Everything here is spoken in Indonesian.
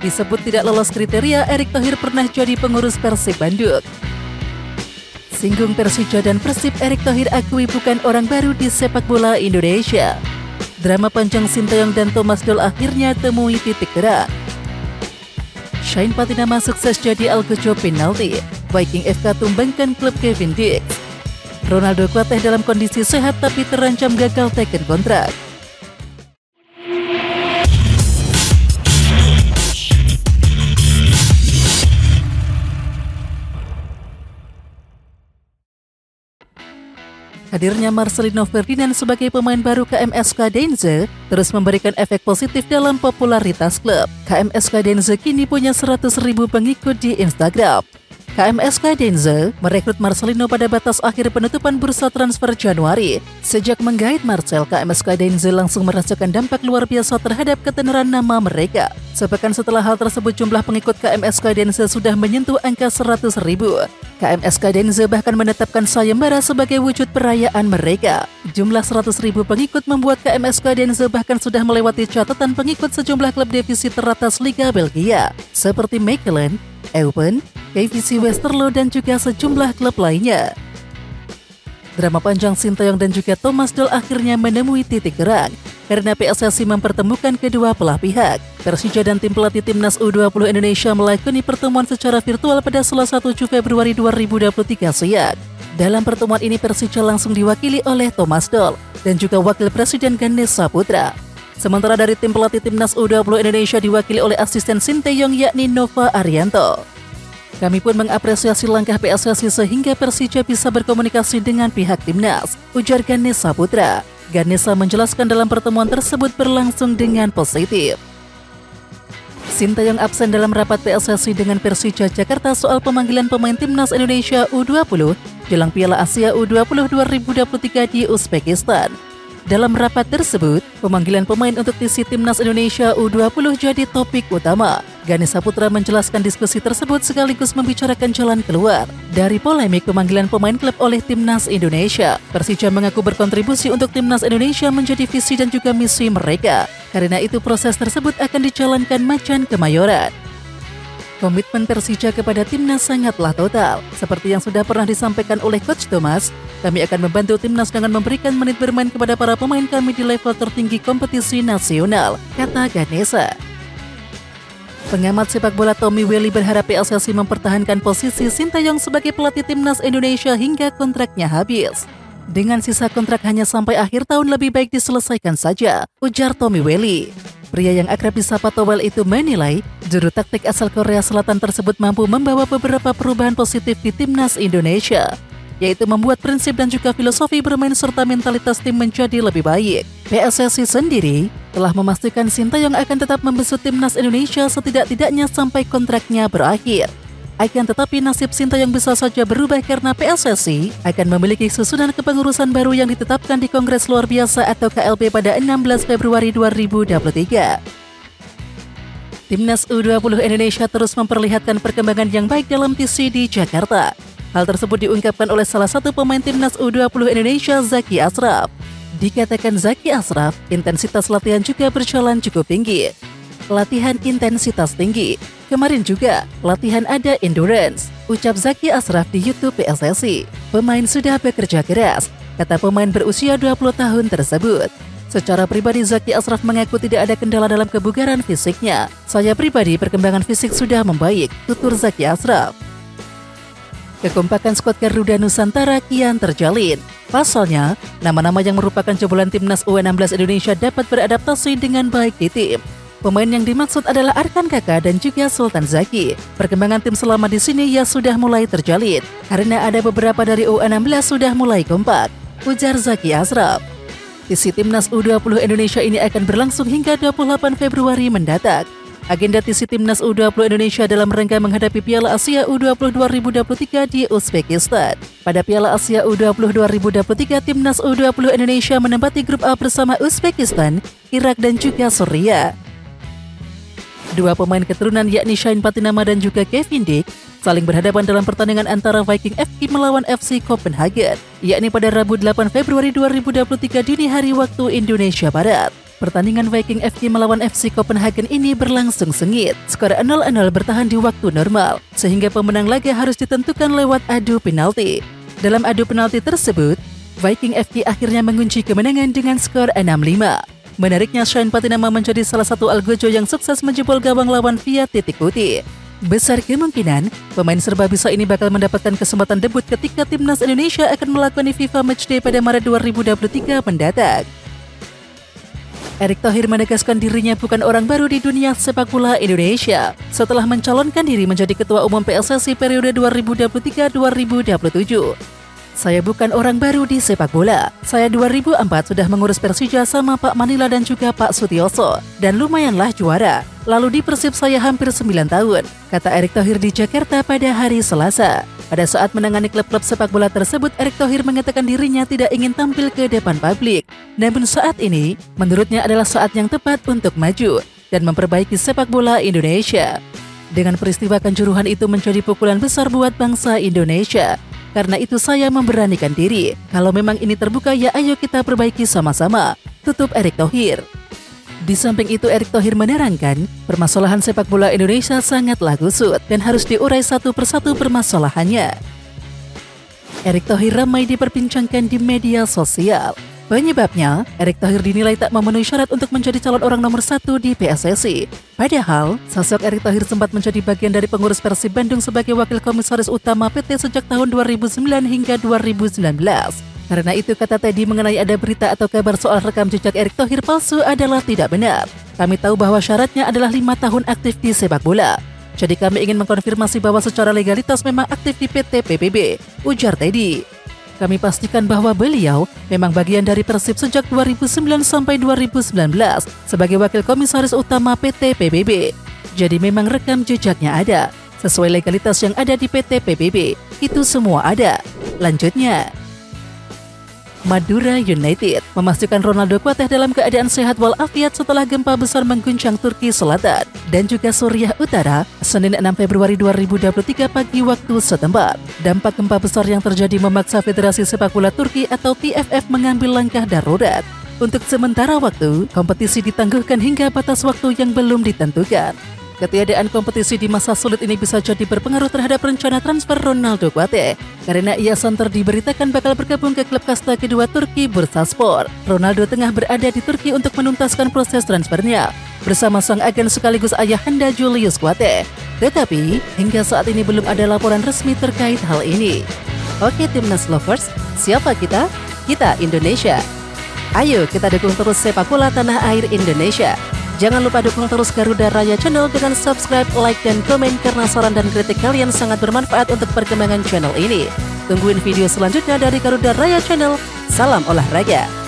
Disebut tidak lolos kriteria, Erick Thohir pernah jadi pengurus Persib Bandung. Singgung Persija dan Persib, Erick Thohir akui bukan orang baru di sepak bola Indonesia. Drama panjang Sinteyong dan Thomas Doll akhirnya temui titik terang. Shane Patinama sukses jadi algojo penalti. Viking FK tumbangkan klub Kevin Dix. Ronaldo Kuateh dalam kondisi sehat tapi terancam gagal teken kontrak. Hadirnya Marcelino Ferdinand sebagai pemain baru KMSK Denze terus memberikan efek positif dalam popularitas klub. KMSK Denze kini punya 100.000 pengikut di Instagram. KMSK Denze merekrut Marcelino pada batas akhir penutupan bursa transfer Januari. Sejak menggait Marcel, KMSK Denze langsung merasakan dampak luar biasa terhadap ketenaran nama mereka. Sepekan setelah hal tersebut, jumlah pengikut KMSK Denze sudah menyentuh angka 100.000. KMSK Denze bahkan menetapkan sayembara sebagai wujud perayaan mereka. Jumlah 100.000 pengikut membuat KMSK Denze bahkan sudah melewati catatan pengikut sejumlah klub divisi teratas Liga Belgia, seperti Mechelen, Eupen, KVC Westerlo, dan juga sejumlah klub lainnya. Drama panjang Sinteyong dan juga Thomas Doll akhirnya menemui titik terang karena PSSI mempertemukan kedua belah pihak. Persija dan tim pelatih Timnas U20 Indonesia melakoni pertemuan secara virtual pada Selasa 7 Februari 2023 siang. Dalam pertemuan ini Persija langsung diwakili oleh Thomas Doll dan juga Wakil Presiden Ganesha Putra. Sementara dari tim pelatih Timnas U20 Indonesia diwakili oleh asisten Sinteyong yakni Nova Arianto. Kami pun mengapresiasi langkah PSSI sehingga Persija bisa berkomunikasi dengan pihak Timnas, ujar Ganesha Putra. Ganesha menjelaskan dalam pertemuan tersebut berlangsung dengan positif. Sinteyong absen dalam rapat PSSI dengan Persija Jakarta soal pemanggilan pemain Timnas Indonesia U20 jelang Piala Asia U20 2023 di Uzbekistan. Dalam rapat tersebut, pemanggilan pemain untuk isi Timnas Indonesia U20 jadi topik utama. Ganesha Putra menjelaskan diskusi tersebut sekaligus membicarakan jalan keluar dari polemik pemanggilan pemain klub oleh Timnas Indonesia. Persija mengaku berkontribusi untuk Timnas Indonesia menjadi visi dan juga misi mereka. Karena itu proses tersebut akan dijalankan macan Kemayoran. Komitmen Persija kepada Timnas sangatlah total. Seperti yang sudah pernah disampaikan oleh Coach Thomas, kami akan membantu Timnas dengan memberikan menit bermain kepada para pemain kami di level tertinggi kompetisi nasional, kata Ganesha. Pengamat sepak bola Tommy Welly berharap PSSI mempertahankan posisi Sinteyong sebagai pelatih Timnas Indonesia hingga kontraknya habis. Dengan sisa kontrak hanya sampai akhir tahun, lebih baik diselesaikan saja, ujar Tommy Welly. Pria yang akrab disapa Towel itu menilai juru taktik asal Korea Selatan tersebut mampu membawa beberapa perubahan positif di Timnas Indonesia, yaitu membuat prinsip dan juga filosofi bermain serta mentalitas tim menjadi lebih baik. PSSI sendiri telah memastikan Sinteyong akan tetap membesut Timnas Indonesia setidak-tidaknya sampai kontraknya berakhir. Akan tetapi nasib Sinteyong bisa saja berubah karena PSSI akan memiliki susunan kepengurusan baru yang ditetapkan di Kongres Luar Biasa atau KLB pada 16 Februari 2023. Timnas U20 Indonesia terus memperlihatkan perkembangan yang baik dalam TC di Jakarta. Hal tersebut diungkapkan oleh salah satu pemain Timnas U20 Indonesia, Zaki Ashraf. Dikatakan Zaki Ashraf, intensitas latihan juga berjalan cukup tinggi. Latihan intensitas tinggi. Kemarin juga, latihan ada endurance, ucap Zaki Ashraf di YouTube PSSI. Pemain sudah bekerja keras, kata pemain berusia 20 tahun tersebut. Secara pribadi, Zaki Ashraf mengaku tidak ada kendala dalam kebugaran fisiknya. Saya pribadi, perkembangan fisik sudah membaik, tutur Zaki Ashraf. Kekompakan skuad Garuda Nusantara kian terjalin. Pasalnya, nama-nama yang merupakan jebolan Timnas U16 Indonesia dapat beradaptasi dengan baik di tim. Pemain yang dimaksud adalah Arkan Kakak dan juga Sultan Zaki. Perkembangan tim selama di sini ya sudah mulai terjalin, karena ada beberapa dari U16 sudah mulai kompak, ujar Zaki Ashraf. TC Timnas U20 Indonesia ini akan berlangsung hingga 28 Februari mendatang. Agenda TC Timnas U20 Indonesia dalam rangka menghadapi Piala Asia U20 2023 di Uzbekistan. Pada Piala Asia U20 2023, Timnas U20 Indonesia menempati grup A bersama Uzbekistan, Irak, dan juga Suriah. Dua pemain keturunan yakni Shane Patinama dan juga Kevin Dix saling berhadapan dalam pertandingan antara Viking FK melawan FC Copenhagen, yakni pada Rabu 8 Februari 2023 dini hari waktu Indonesia Barat. Pertandingan Viking FK melawan FC Copenhagen ini berlangsung sengit. Skor 0-0 bertahan di waktu normal, sehingga pemenang laga harus ditentukan lewat adu penalti. Dalam adu penalti tersebut, Viking FK akhirnya mengunci kemenangan dengan skor 6-5. Menariknya, Shane Patinama menjadi salah satu algojo yang sukses menjebol gawang lawan via titik putih. Besar kemungkinan, pemain serba bisa ini bakal mendapatkan kesempatan debut ketika timnas Indonesia akan melakoni FIFA Matchday pada Maret 2023 mendatang. Erick Thohir menegaskan dirinya bukan orang baru di dunia sepak bola Indonesia setelah mencalonkan diri menjadi Ketua Umum PSSI periode 2023-2027. Saya bukan orang baru di sepak bola. Saya 2004 sudah mengurus Persija sama Pak Manila dan juga Pak Sutioso, dan lumayanlah juara. Lalu di Persib saya hampir 9 tahun, kata Erick Thohir di Jakarta pada hari Selasa. Pada saat menangani klub-klub sepak bola tersebut, Erick Thohir mengatakan dirinya tidak ingin tampil ke depan publik. Namun saat ini, menurutnya adalah saat yang tepat untuk maju dan memperbaiki sepak bola Indonesia. Dengan peristiwa kanjuruhan itu menjadi pukulan besar buat bangsa Indonesia. Karena itu saya memberanikan diri. Kalau memang ini terbuka, ya ayo kita perbaiki sama-sama, tutup Erick Thohir. Di samping itu, Erick Thohir menerangkan, permasalahan sepak bola Indonesia sangatlah kusut dan harus diurai satu persatu permasalahannya. Erick Thohir ramai diperbincangkan di media sosial. Penyebabnya, Erick Thohir dinilai tak memenuhi syarat untuk menjadi calon orang nomor 1 di PSSI. Padahal, sosok Erick Thohir sempat menjadi bagian dari pengurus Persib Bandung sebagai wakil komisaris utama PT sejak tahun 2009 hingga 2019. Karena itu, kata Teddy mengenai ada berita atau kabar soal rekam jejak Erick Thohir palsu adalah tidak benar. Kami tahu bahwa syaratnya adalah 5 tahun aktif di sepak bola. Jadi kami ingin mengkonfirmasi bahwa secara legalitas memang aktif di PT PBB, ujar Teddy. Kami pastikan bahwa beliau memang bagian dari Persib sejak 2009 sampai 2019 sebagai wakil komisaris utama PT PBB. Jadi memang rekam jejaknya ada. Sesuai legalitas yang ada di PT PBB, itu semua ada. Lanjutnya, Madura United memastikan Ronaldo Kuateh dalam keadaan sehat walafiat setelah gempa besar mengguncang Turki Selatan dan juga Suriah Utara Senin 6 Februari 2023 pagi waktu setempat. Dampak gempa besar yang terjadi memaksa Federasi Sepak Bola Turki atau TFF mengambil langkah darurat. Untuk sementara waktu, kompetisi ditangguhkan hingga batas waktu yang belum ditentukan. Ketiadaan kompetisi di masa sulit ini bisa jadi berpengaruh terhadap rencana transfer Ronaldo Kuateh karena ia santer diberitakan bakal bergabung ke klub kasta kedua Turki Bursaspor. Ronaldo tengah berada di Turki untuk menuntaskan proses transfernya bersama sang agen sekaligus ayahanda Julius Kuateh. Tetapi hingga saat ini belum ada laporan resmi terkait hal ini. Oke Timnas Lovers, siapa kita? Kita Indonesia. Ayo kita dukung terus sepak bola tanah air Indonesia. Jangan lupa dukung terus Garuda Raya Channel dengan subscribe, like, dan komen karena saran dan kritik kalian sangat bermanfaat untuk perkembangan channel ini. Tungguin video selanjutnya dari Garuda Raya Channel. Salam olahraga.